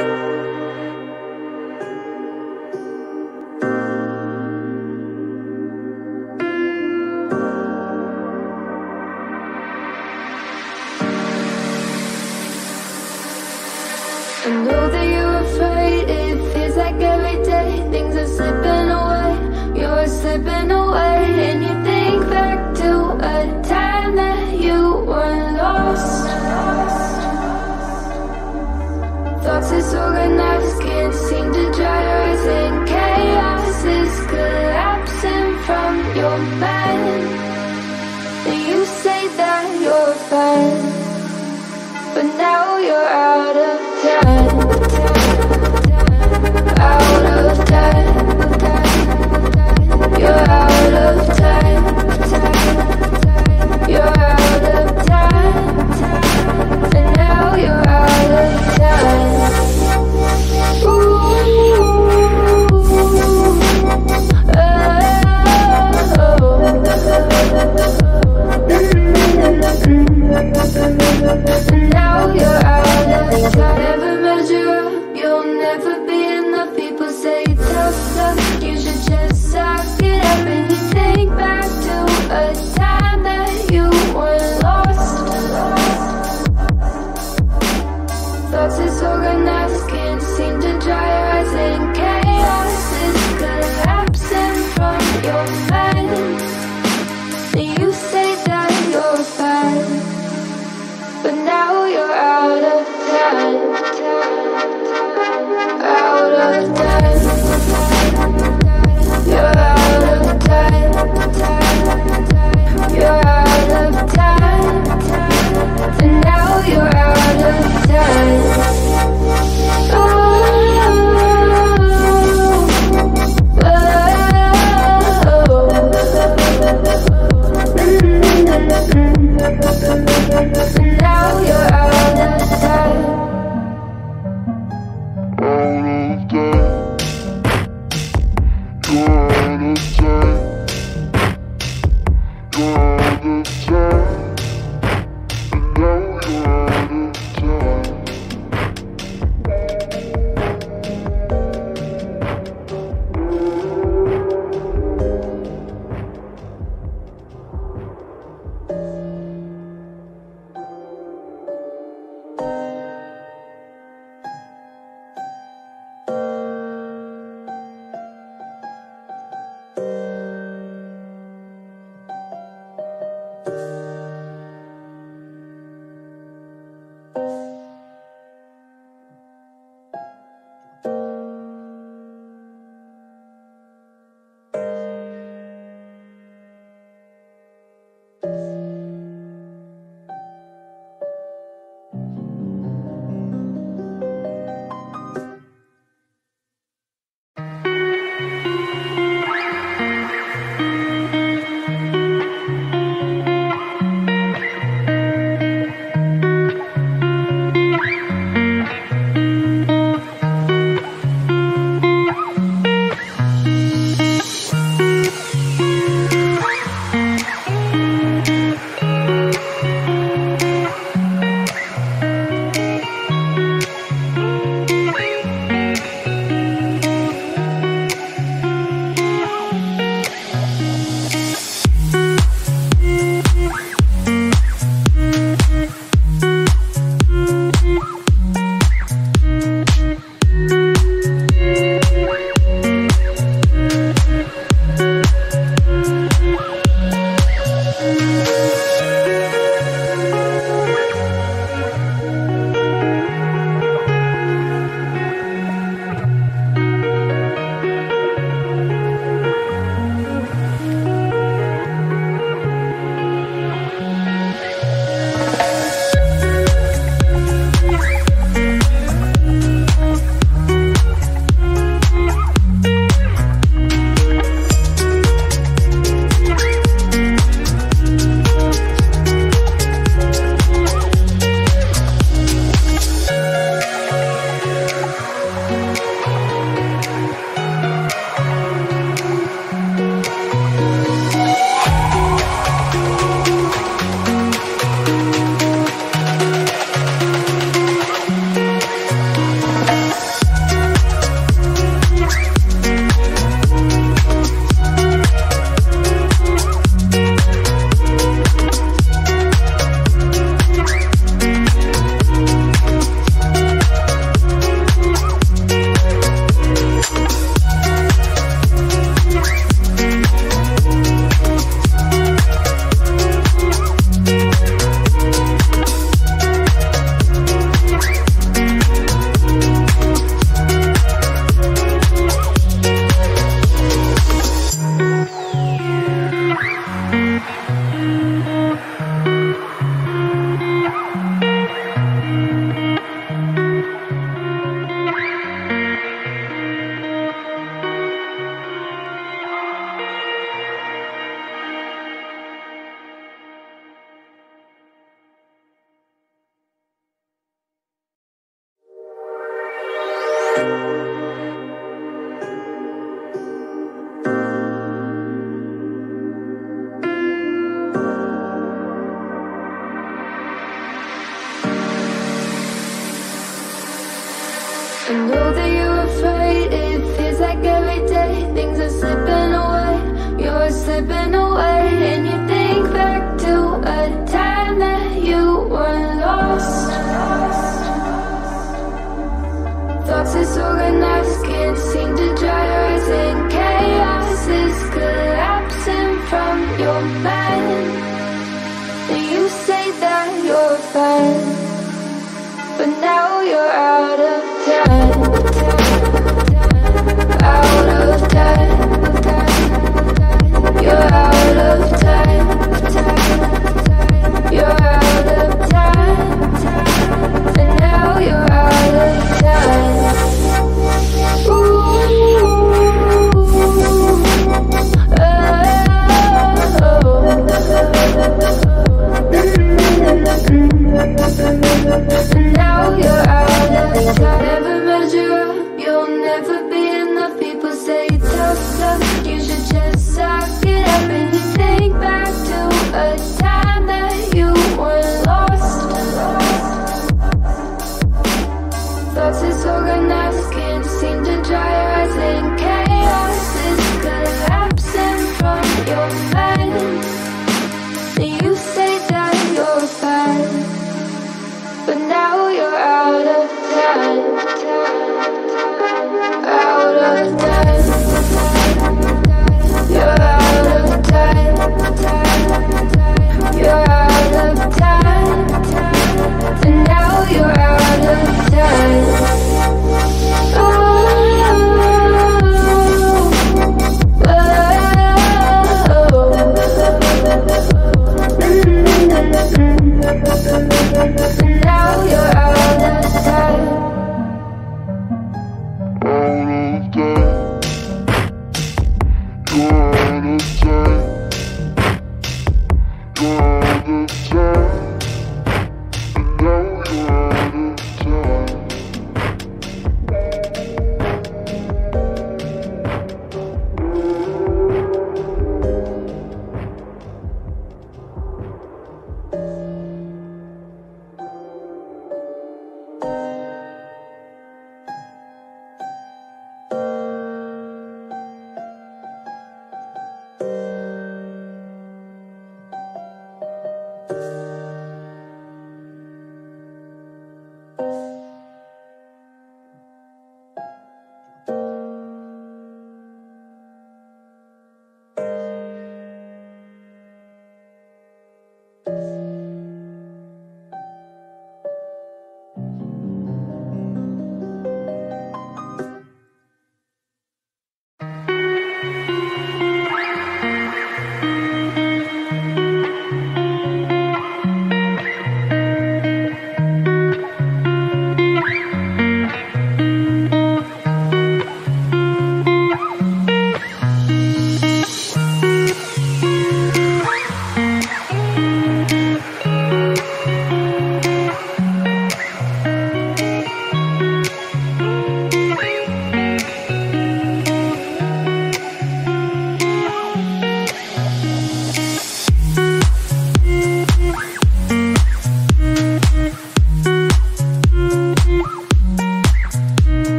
I know that you're afraid, it feels like every day things are slipping away, you're slipping away. And you think back to a time that you were lost. Thoughts disorganized, can't seem to dry your eyes, and chaos is collapsing from your mind. And you say that you're fine, but now you're out of time. Out of time. You're out of time. You're out of time. And now you're out of time. Now you're out of time. Never measure up, you'll never be enough. People say tough love, you should just suck it up. And you think back to a time that you were lost. Thoughts disorganized, can't seem to dry your eyes, and chaos is collapsing from your mind. And you say that you're fine, but now you're out of time. Out of time. You're out of time. You're out of time. And now you're out of time. Oh, oh, oh. I know that you're afraid. It feels like every day things are slipping away. You're slipping away, and you think back to a time that you were lost. Thoughts disorganized, can't seem to dry your eyes, and chaos is collapsing from your mind. And you say that you're fine, but now you're out of time. Out of time. You're out of time. You're out of time. And now you're out of time. And now you're out of time. Never measure up, you'll never be enough. People say tough, tough, you should just suck it up. And you think back to a time that you were lost. Thoughts disorganized, can't seem to dry your eyes, and